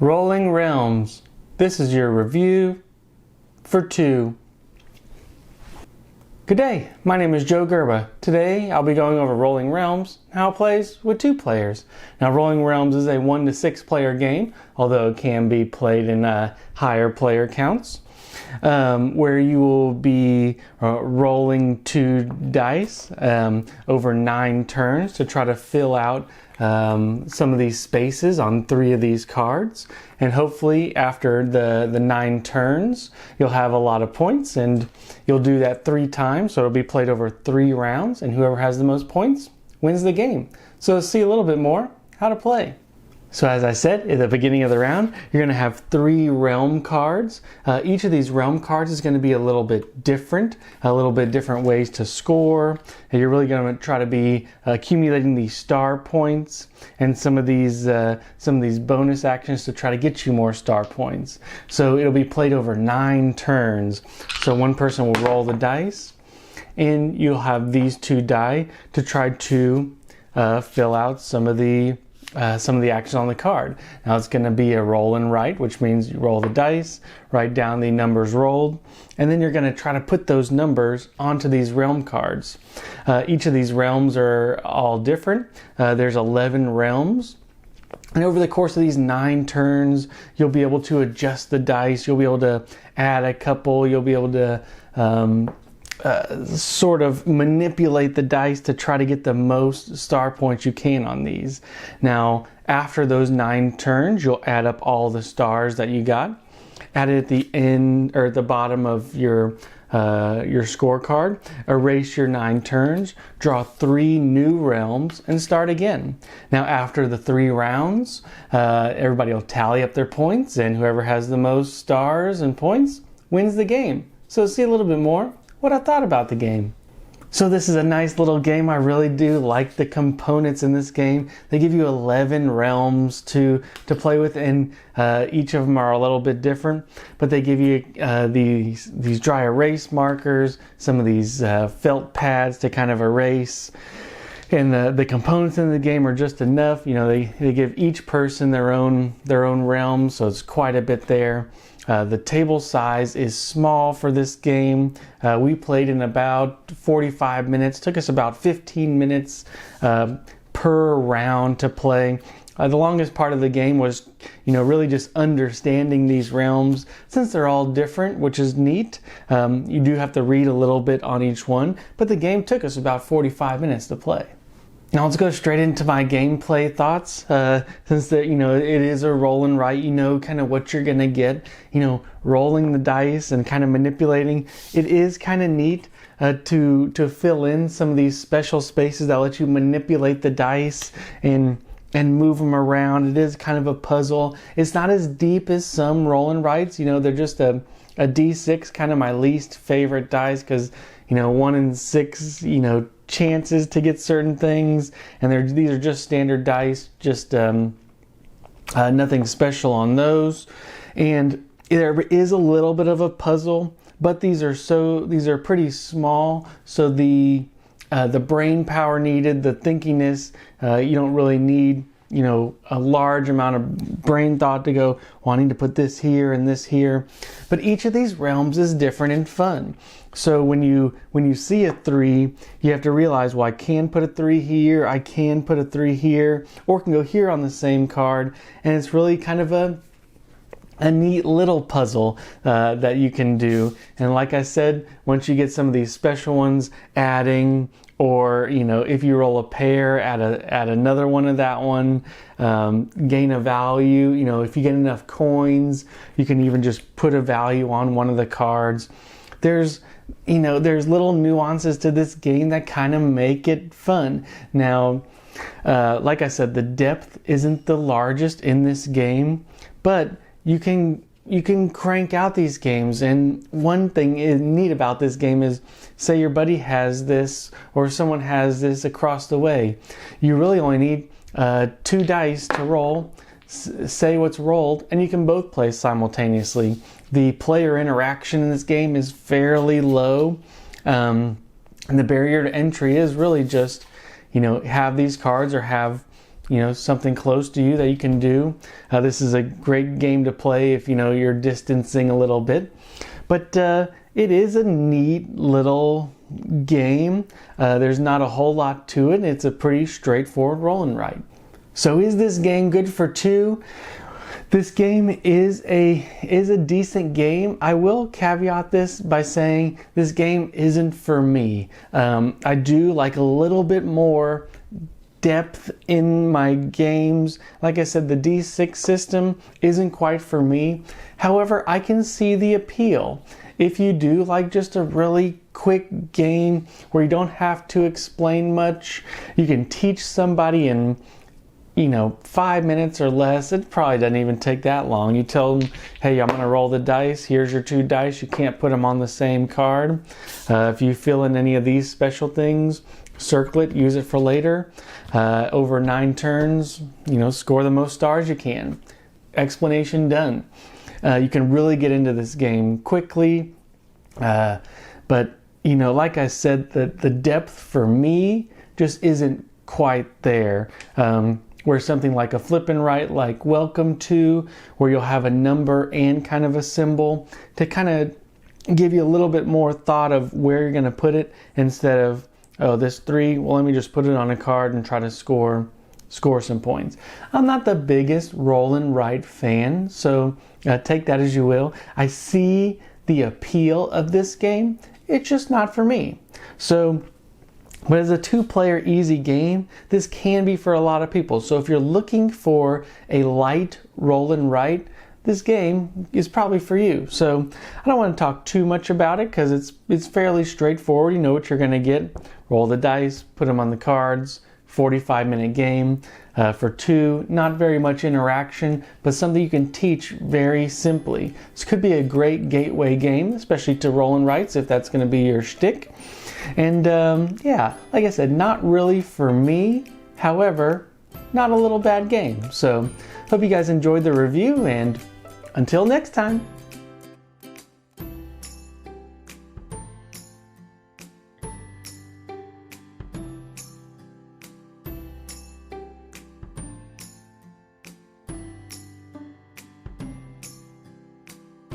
Rolling Realms. This is your review for 2. Good day, my name is Joe Gerba. Today I'll be going over Rolling Realms, how it plays with 2 players. Now Rolling Realms is a 1 to 6 player game, although it can be played in higher player counts, where you will be rolling 2 dice over 9 turns to try to fill out some of these spaces on 3 of these cards, and hopefully after the 9 turns you'll have a lot of points, and you'll do that 3 times, so it'll be played over 3 rounds, and whoever has the most points wins the game. So let's see a little bit more how to play. So as I said at the beginning of the round, you're going to have 3 realm cards. Each of these realm cards is going to be a little bit different ways to score. And you're really going to try to be accumulating these star points and some of these bonus actions to try to get you more star points. So it'll be played over 9 turns. So one person will roll the dice, and you'll have these 2 die to try to fill out some of the action on the card. Now it's going to be a roll and write, which means you roll the dice, write down the numbers rolled, and then you're going to try to put those numbers onto these realm cards. Each of these realms are all different. There's 11 realms. And over the course of these 9 turns, you'll be able to adjust the dice, you'll be able to add a couple, you'll be able to sort of manipulate the dice to try to get the most star points you can on these. Now, after those 9 turns, you'll add up all the stars that you got, add it at the end or at the bottom of your scorecard, erase your 9 turns, draw 3 new realms, and start again. Now, after the 3 rounds, everybody will tally up their points, and whoever has the most stars and points wins the game. So let's see a little bit more what I thought about the game. So this is a nice little game. I really do like the components in this game. They give you 11 realms to play with, and each of them are a little bit different, but they give you these dry erase markers, some of these felt pads to kind of erase. And the components in the game are just enough. You know, they give each person their own realm, so it's quite a bit there. The table size is small for this game. We played in about 45 minutes. Took us about 15 minutes per round to play. The longest part of the game was, really just understanding these realms, since they're all different, which is neat. You do have to read a little bit on each one, but the game took us about 45 minutes to play. Now let's go straight into my gameplay thoughts. Since it is a roll and write, kind of what you're gonna get. Rolling the dice and kind of manipulating. It is kind of neat to fill in some of these special spaces that let you manipulate the dice and move them around. It is kind of a puzzle. It's not as deep as some roll and writes. They're just a D6, kind of my least favorite dice, because 1 in 6, chances to get certain things, and these are just standard dice, just nothing special on those. And there is a little bit of a puzzle, but these are pretty small, so the brain power needed, the thinkiness, you don't really need a large amount of brain thought to go, well, I need to put this here and this here. But each of these realms is different and fun. So when you see a 3, you have to realize, well, I can put a 3 here, I can put a 3 here, or can go here on the same card. And it's really kind of a neat little puzzle that you can do. And like I said, once you get some of these special ones, adding, or if you roll a pair, add another one of that one, gain a value. If you get enough coins, you can even just put a value on one of the cards. There's little nuances to this game that kind of make it fun. Now, like I said, the depth isn't the largest in this game, but you can crank out these games. And one thing is neat about this game is, say your buddy has this or someone has this across the way. You really only need 2 dice to roll, say what's rolled, and you can both play simultaneously. The player interaction in this game is fairly low, and the barrier to entry is really just, have these cards or have something close to you that you can do. This is a great game to play if you're distancing a little bit. But it is a neat little game. There's not a whole lot to it. It's a pretty straightforward roll and write. So is this game good for two? This game is a decent game. I will caveat this by saying this game isn't for me. I do like a little bit more depth in my games. Like I said, the D6 system isn't quite for me. However, I can see the appeal. If you do like just a really quick game where you don't have to explain much, you can teach somebody in 5 minutes or less. It probably doesn't even take that long. You tell them, hey, I'm going to roll the dice. Here's your 2 dice. You can't put them on the same card. If you fill in any of these special things, circle it, use it for later. Over 9 turns, score the most stars you can. Explanation done. You can really get into this game quickly. But, like I said, the depth for me just isn't quite there. Where something like a flip and write, like welcome to, where you'll have a number and kind of a symbol to kind of give you a little bit more thought of where you're going to put it, instead of, oh, this 3, well, let me just put it on a card and try to score some points. I'm not the biggest roll and write fan, so take that as you will. I see the appeal of this game. It's just not for me. So, but as a 2-player easy game, this can be for a lot of people. So if you're looking for a light roll and write, this game is probably for you. So I don't want to talk too much about it because it's fairly straightforward. You know what you're going to get. Roll the dice, put them on the cards. 45-minute game for 2. Not very much interaction, but something you can teach very simply. This could be a great gateway game, especially to roll and writes if that's going to be your shtick. And yeah, like I said, not really for me. However, not a little bad game. So hope you guys enjoyed the review, and until next time.